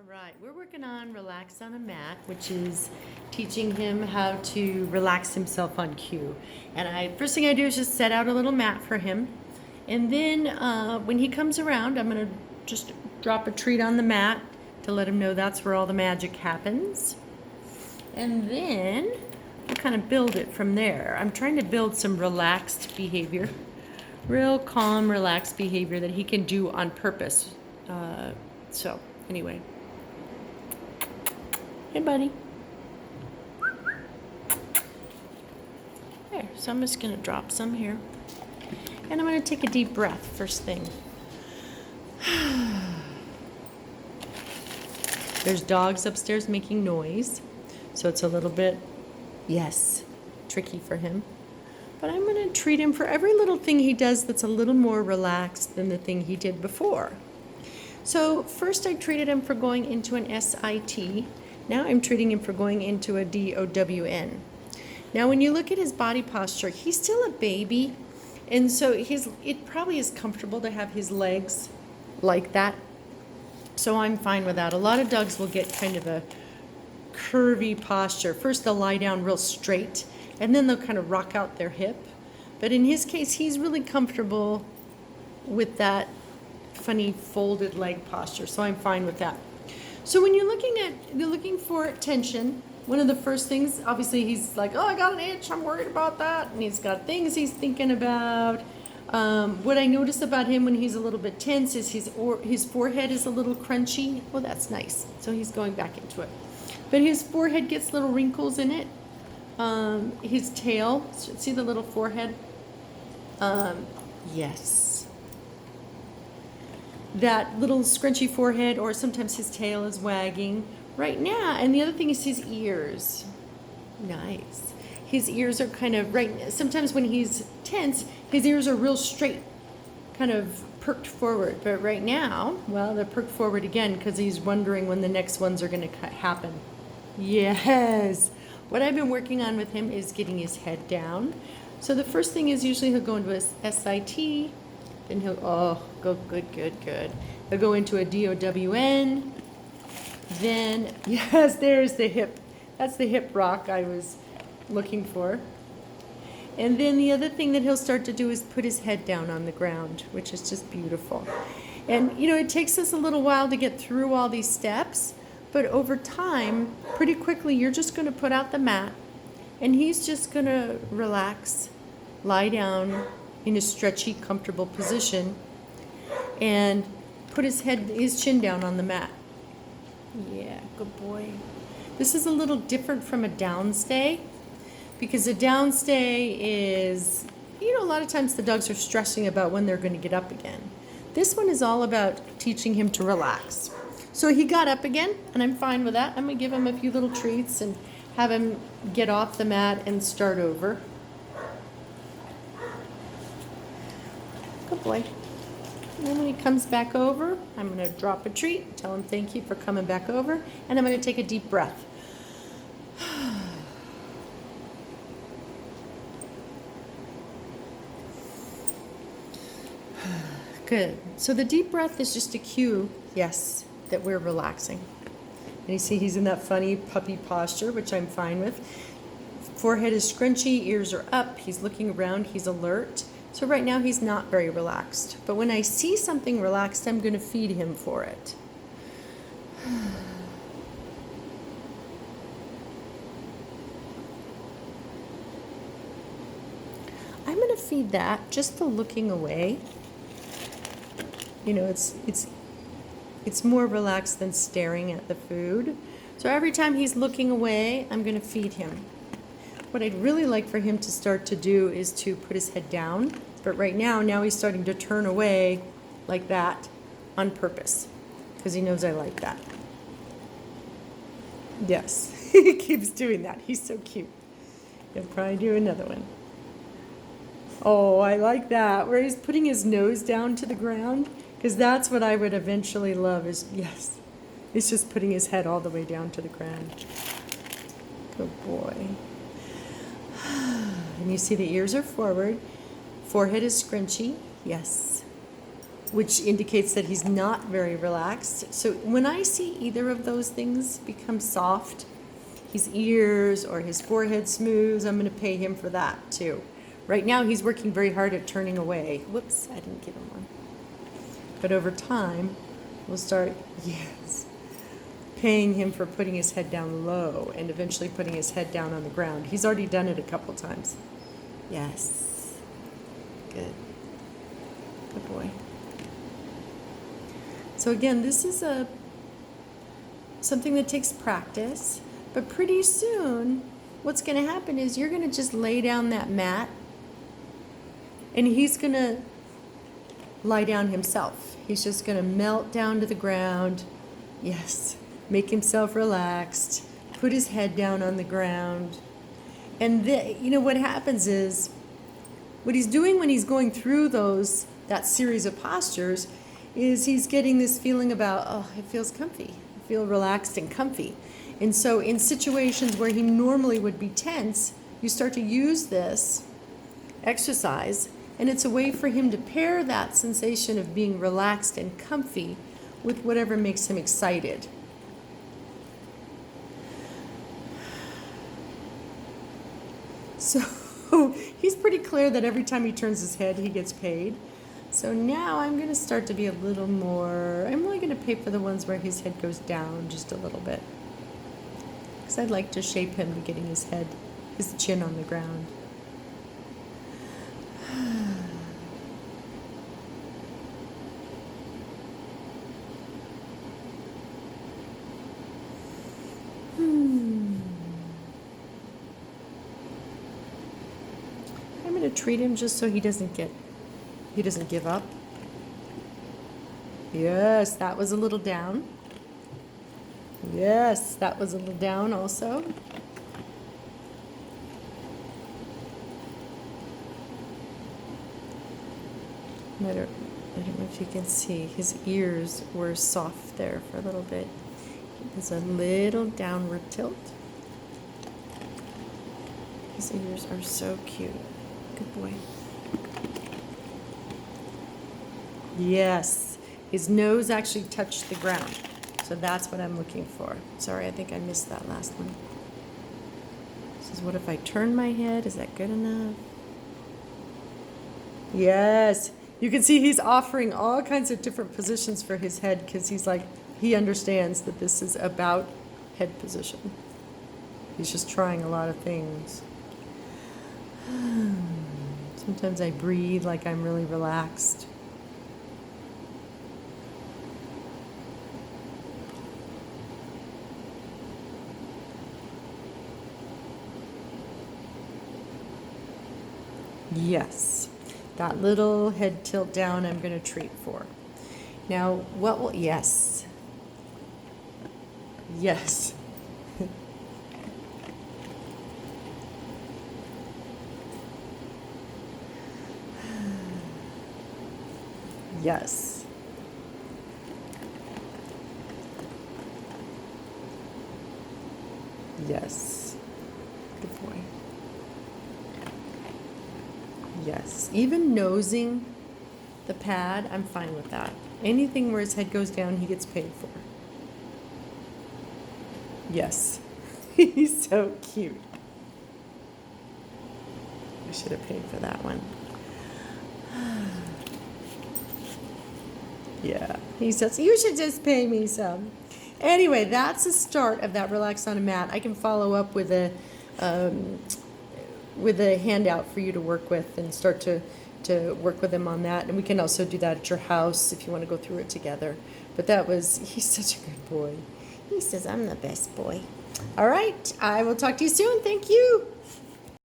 Right, we're working on relax on a mat, which is teaching him how to relax himself on cue. And first thing I do is just set out a little mat for him. And then when he comes around, I'm going to just drop a treat on the mat to let him know that's where all the magic happens. And then we'll kind of build it from there. I'm trying to build some relaxed behavior, real calm, relaxed behavior that he can do on purpose. So anyway. Hey, buddy. There, so I'm just going to drop some here. And I'm going to take a deep breath first thing. There's dogs upstairs making noise, so it's a little bit, yes, tricky for him. But I'm going to treat him for every little thing he does that's a little more relaxed than the thing he did before. So first I treated him for going into an SIT. Now I'm treating him for going into a DOWN. Now when you look at his body posture, he's still a baby, and so it probably is comfortable to have his legs like that. So I'm fine with that. A lot of dogs will get kind of a curvy posture. First they'll lie down real straight, and then they'll kind of rock out their hip. But in his case, he's really comfortable with that funny folded leg posture, so I'm fine with that. So when you're looking for tension, one of the first things, obviously he's like, oh, I got an itch, I'm worried about that, and he's got things he's thinking about. What I notice about him when he's a little bit tense is his forehead is a little crunchy. Oh, that's nice. So he's going back into it. But his forehead gets little wrinkles in it. His tail, see the little forehead? Yes. That little scrunchy forehead, or sometimes his tail is wagging right now. And the other thing is his ears. Nice. His ears are kind of sometimes when he's tense, his ears are real straight, kind of perked forward. But right now, well, they're perked forward again because he's wondering when the next ones are going to happen. Yes. What I've been working on with him is getting his head down. So the first thing is usually he'll go into a SIT. Then he'll, go good. He'll go into a DOWN. Then, yes, there's the hip. That's the hip rock I was looking for. And then the other thing that he'll start to do is put his head down on the ground, which is just beautiful. And, it takes us a little while to get through all these steps, but over time, pretty quickly, you're just going to put out the mat, and he's just going to relax, lie down in a stretchy, comfortable position, and put his chin down on the mat. Yeah, good boy. This is a little different from a downstay, because a downstay is, a lot of times the dogs are stressing about when they're going to get up again. This one is all about teaching him to relax. So he got up again, and I'm fine with that. I'm going to give him a few little treats and have him get off the mat and start over. Good boy. And then when he comes back over, I'm going to drop a treat, tell him thank you for coming back over, and I'm going to take a deep breath. Good. So the deep breath is just a cue, yes, that we're relaxing. And you see he's in that funny puppy posture, which I'm fine with. Forehead is scrunchy, ears are up, he's looking around, he's alert. So right now he's not very relaxed. But when I see something relaxed, I'm going to feed him for it. I'm going to feed that just the looking away. It's more relaxed than staring at the food. So every time he's looking away, I'm going to feed him. What I'd really like for him to start to do is to put his head down. But right now he's starting to turn away like that on purpose because he knows I like that. Yes, he keeps doing that. He's so cute. He'll probably do another one. Oh, I like that, where he's putting his nose down to the ground, because that's what I would eventually love is, yes, he's just putting his head all the way down to the ground. Good boy. And you see the ears are forward, forehead is scrunchy, yes. which indicates that he's not very relaxed. So when I see either of those things become soft, his ears or his forehead smooths, I'm going to pay him for that too. Right now he's working very hard at turning away. Whoops, I didn't give him one. But over time, we'll start, yes, paying him for putting his head down low and eventually putting his head down on the ground. He's already done it a couple times. Yes. Good. Good boy. So again, this is something that takes practice, but pretty soon what's going to happen is you're going to just lay down that mat and he's going to lie down himself. He's just going to melt down to the ground. Yes. Make himself relaxed. Put his head down on the ground. And what happens is, what he's doing when he's going through that series of postures is he's getting this feeling about, oh, it feels comfy. I feel relaxed and comfy. And so in situations where he normally would be tense, you start to use this exercise, and it's a way for him to pair that sensation of being relaxed and comfy with whatever makes him excited. So he's pretty clear that every time he turns his head, he gets paid. So now I'm going to start to be a little more, I'm only going to pay for the ones where his head goes down just a little bit. Because I'd like to shape him to getting his chin on the ground. I'm going to treat him just so he doesn't give up. Yes, that was a little down. Yes, that was a little down also. I don't know if you can see, his ears were soft there for a little bit. There's a little downward tilt. His ears are so cute. Good boy. Yes, his nose actually touched the ground. So that's what I'm looking for. Sorry, I think I missed that last one. This is what if I turn my head? Is that good enough? Yes. You can see he's offering all kinds of different positions for his head because he understands that this is about head position. He's just trying a lot of things. Sometimes I breathe like I'm really relaxed. Yes, that little head tilt down I'm going to treat for. Now, yes. Yes. Yes. Yes. Good boy. Yes. Even nosing the pad, I'm fine with that. Anything where his head goes down, he gets paid for. Yes. He's so cute. I should have paid for that one. Yeah. He says, you should just pay me some. Anyway, that's the start of that Relax on a Mat. I can follow up with a handout for you to work with and start to work with him on that. And we can also do that at your house if you want to go through it together. But he's such a good boy. He says, I'm the best boy. All right. I will talk to you soon. Thank you.